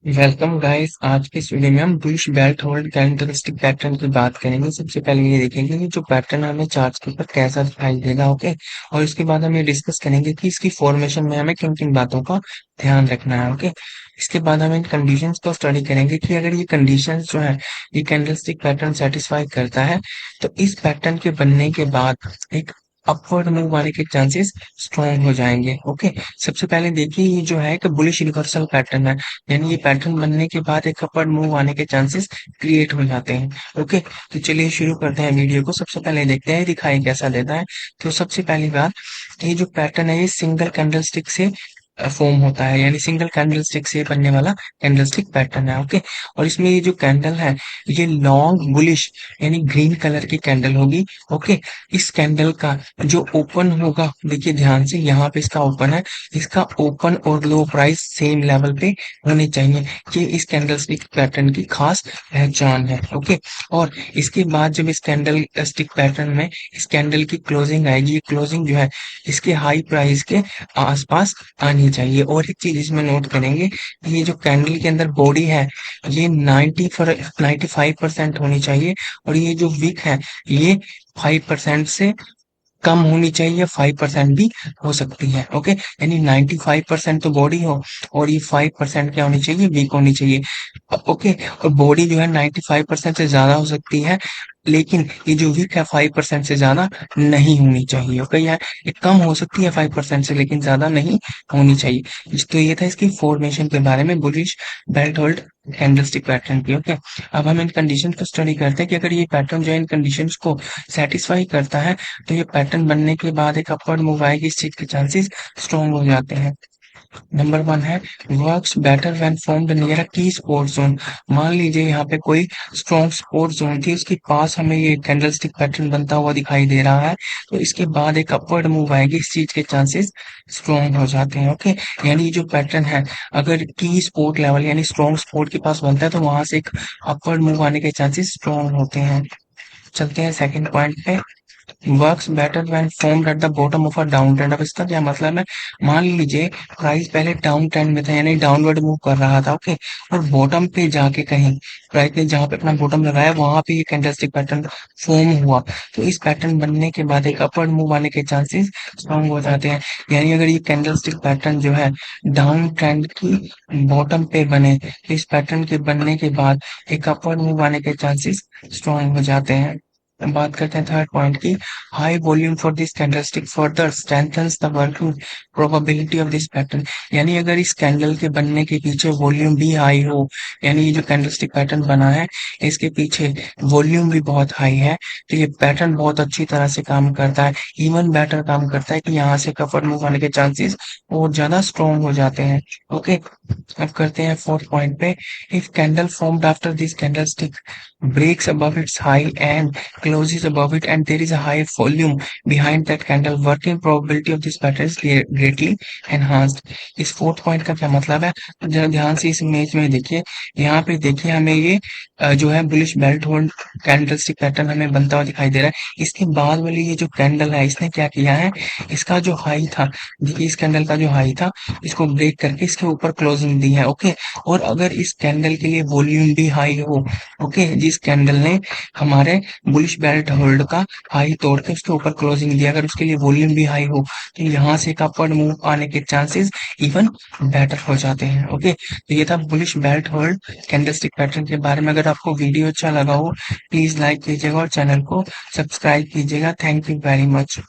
Welcome guys. आज के इस वीडियो में हम bullish belt hold characteristic pattern की बात करेंगे। सबसे पहले ये देखेंगे कि जो पैटर्न हमें चार्ट के ऊपर कैसा दिखाई देगा। ओके, और इसके बाद हम ये डिस्कस करेंगे कि इसकी फॉर्मेशन में हमें किन किन बातों का ध्यान रखना है। ओके, इसके बाद हम इन कंडीशंस को स्टडी करेंगे कि अगर ये कंडीशंस जो है ये कैंडलस्टिक पैटर्न सेटिस्फाई करता है तो इस पैटर्न के बनने के बाद एक अपवर्ड मूव आने के चांसेस स्ट्रॉन्ग हो जाएंगे। ओके, सबसे पहले देखिए ये जो है एक बुलिश रिवर्सल पैटर्न है, यानी ये पैटर्न बनने के बाद एक अपवर्ड मूव आने के चांसेस क्रिएट हो जाते हैं। ओके, तो चलिए शुरू करते हैं वीडियो को। सबसे पहले देखते हैं दिखाई कैसा देता है। तो सबसे पहली बात, ये जो पैटर्न है ये सिंगल कैंडलस्टिक से फॉर्म होता है, यानी सिंगल कैंडलस्टिक से बनने वाला कैंडलस्टिक पैटर्न है। ओके, और इसमें ये जो कैंडल है ये लॉन्ग बुलिश यानी ग्रीन कलर की कैंडल होगी। ओके, इस कैंडल का जो ओपन होगा, देखिए ध्यान से, यहाँ पे इसका ओपन है, इसका ओपन और लो प्राइस सेम लेवल पे होने चाहिए। ये इस कैंडलस्टिक पैटर्न की खास पहचान है। ओके, और इसके बाद जब इस कैंडल स्टिक पैटर्न में इस कैंडल की क्लोजिंग आएगी, ये क्लोजिंग जो है इसके हाई प्राइस के आसपास आनी चाहिए। और एक चीज इसमें नोट करेंगे, ये जो कैंडल के अंदर बॉडी है ये 95% होनी चाहिए, और ये जो विक है ये 5% से कम होनी चाहिए, 5% भी हो सकती है। ओके, यानी 95% तो बॉडी हो और ये 5% क्या होनी चाहिए, वीक होनी चाहिए। ओके, और बॉडी जो है 95% से ज्यादा हो सकती है, लेकिन ये जो वीक है 5% से ज्यादा नहीं होनी चाहिए। ओके, ये कम हो सकती है 5% से, लेकिन ज्यादा नहीं होनी चाहिए। तो ये था इसकी फॉर्मेशन के बारे में bullish belt hold candlestick pattern की। ओके, अब हम इन कंडीशन को स्टडी करते हैं कि अगर ये पैटर्न जो है इन कंडीशंस को सेटिस्फाई करता है तो ये पैटर्न बनने के बाद एक अपवर्ड मूव आएगी, इस चीज के चांसेस स्ट्रॉन्ग हो जाते हैं। नंबर वन है works better when formed near a की स्पोर्ट जोन। मान लीजिए यहाँ पे कोई स्ट्रॉन्ग स्पोर्ट जोन थी, उसके पास हमें ये कैंडलस्टिक पैटर्न बनता हुआ दिखाई दे रहा है, तो इसके बाद एक अपवर्ड मूव आएगी, इस चीज के चांसेस स्ट्रॉन्ग हो जाते हैं। ओके, यानी ये जो पैटर्न है अगर की स्पोर्ट लेवल यानी स्ट्रॉन्ग स्पोर्ट के पास बनता है तो वहां से एक अपवर्ड मूव आने के चांसेस स्ट्रॉन्ग होते हैं। चलते हैं सेकंड पॉइंट पे, works better when formed at the bottom of a down trend. अब इसका क्या मतलब है, मान लीजिए प्राइस पहले डाउन ट्रेंड में था यानी डाउनवर्ड मूव कर रहा था। ओके, और बॉटम पे जाके कहीं प्राइस ने जहां पे अपना बॉटम लगाया वहां पे ये कैंडलस्टिक पैटर्न फॉर्म हुआ, तो इस पैटर्न बनने के बाद एक अपवर्ड मूव आने के चांसेस स्ट्रॉन्ग हो जाते हैं। यानी अगर ये कैंडलस्टिक पैटर्न जो है डाउन ट्रेंड की बॉटम पे बने तो इस पैटर्न के बनने के बाद एक अपवर्ड मूव आने के चांसेस स्ट्रॉन्ग हो जाते हैं। अब बात करते हैं थर्ड पॉइंट की, high volume for this candlestick further strengthens the working probability of this pattern. यानी अगर इस कैंडल के बनने के पीछे वॉल्यूम भी हाई हो, यानी ये जो कैंडलस्टिक पैटर्न बना है इसके पीछे वॉल्यूम भी बहुत हाई है, तो ये पैटर्न बहुत अच्छी तरह से काम करता है, इवन बेटर काम करता है कि यहाँ से कफर मूव आने के चांसेस और ज्यादा स्ट्रॉन्ग हो जाते हैं। ओके, अब करते हैं फोर्थ पॉइंट पे, if candle formed after this candlestick breaks above its high and closes above it and there is a high volume behind that candle, working probability of this pattern is greatly enhanced। इस fourth point का क्या मतलब है, तो जरा ध्यान से इस इमेज में देखिए, यहाँ पे देखिए हमें ये जो है bullish belt hold candlestick pattern हमें बनता हुआ दिखाई दे रहा है। इसके बाद वाली ये जो कैंडल है इसने क्या किया है, इसका जो हाई था, देखिए इस कैंडल का जो हाई था इसको ब्रेक करके इसके ऊपर क्लोजिंग दी है। ओके, और अगर इस कैंडल के लिए वॉल्यूम भी हाई हो, ओके, जिस कैंडल ने हमारे बुलिश बेल्ट होल्ड का हाई तोड़ के उसके ऊपर क्लोजिंग दिया, अगर उसके लिए वॉल्यूम भी हाई हो तो यहाँ से एक अपवर्ड मूव आने के चांसेस इवन बेटर हो जाते हैं। ओके, तो ये था bullish belt hold candlestick pattern के बारे में। अगर आपको वीडियो अच्छा लगा हो प्लीज लाइक कीजिएगा और चैनल को सब्सक्राइब कीजिएगा। Thank you very much.